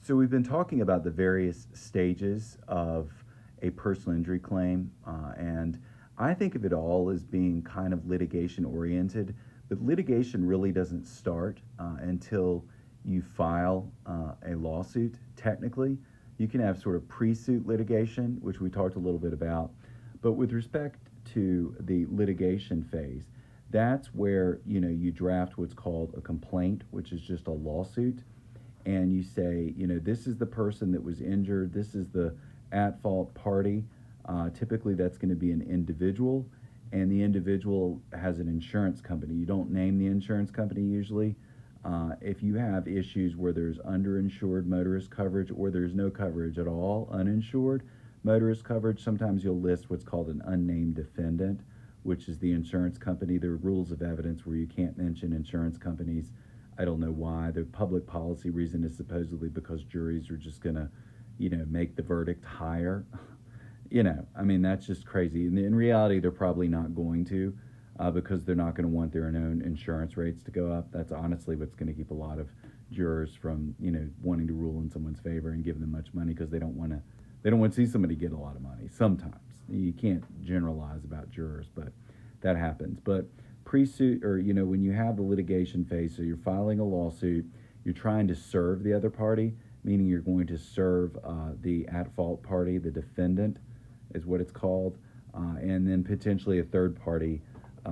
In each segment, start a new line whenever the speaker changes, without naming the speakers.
So we've been talking about the various stages of a personal injury claim, and I think of it all as being kind of litigation oriented. But litigation really doesn't start until you file a lawsuit. Technically, you can have sort of pre-suit litigation, which we talked a little bit about. But with respect to the litigation phase, that's where you draft what's called a complaint, which is just a lawsuit, and you say, this is the person that was injured, this is the at fault party. Typically, that's going to be an individual, and the individual has an insurance company. You don't name the insurance company usually. If you have issues where there's underinsured motorist coverage or there's no coverage at all, uninsured motorist coverage, sometimes you'll list what's called an unnamed defendant, which is the insurance company. There are rules of evidence where you can't mention insurance companies. I don't know why. The public policy reason is supposedly because juries are just going to, make the verdict higher. I mean, that's just crazy. In reality, they're probably not going to, because they're not going to want their own insurance rates to go up. That's honestly what's going to keep a lot of jurors from, wanting to rule in someone's favor and give them much money, because they don't want to see somebody get a lot of money. Sometimes you can't generalize about jurors, but that happens. But pre-suit, or when you have the litigation phase, so you're filing a lawsuit, you're trying to serve the other party, meaning you're going to serve the at-fault party, the defendant is what it's called, and then potentially a third party.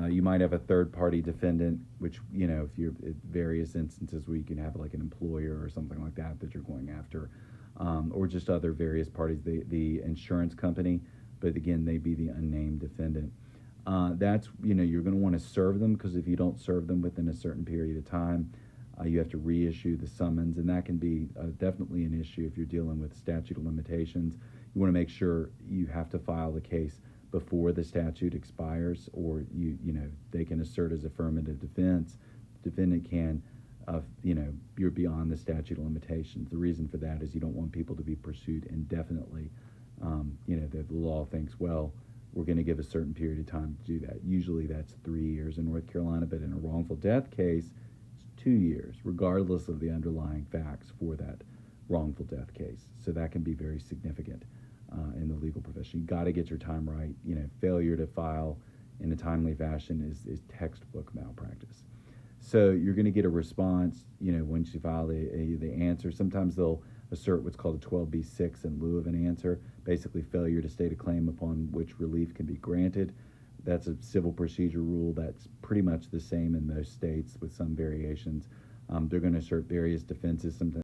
You might have a third-party defendant, which, if you're at various instances where you can have like an employer or something like that you're going after, or just other various parties, the insurance company, but again, they'd be the unnamed defendant. That's, you're going to want to serve them, because if you don't serve them within a certain period of time, you have to reissue the summons, and that can be definitely an issue if you're dealing with statute of limitations. You want to make sure you have to file the case before the statute expires, or they can assert as affirmative defense. Defendant can, you're beyond the statute of limitations. The reason for that is you don't want people to be pursued indefinitely. The law thinks, well, we're going to give a certain period of time to do that. Usually that's 3 years in North Carolina, but in a wrongful death case, it's 2 years, regardless of the underlying facts for that wrongful death case. So that can be very significant in the legal profession. You got to get your time right. Failure to file in a timely fashion is textbook malpractice. So you're going to get a response, once you file the answer. Sometimes they'll assert what's called a 12b-6 in lieu of an answer, basically failure to state a claim upon which relief can be granted. That's a civil procedure rule that's pretty much the same in most states with some variations. They're going to assert various defenses. Sometimes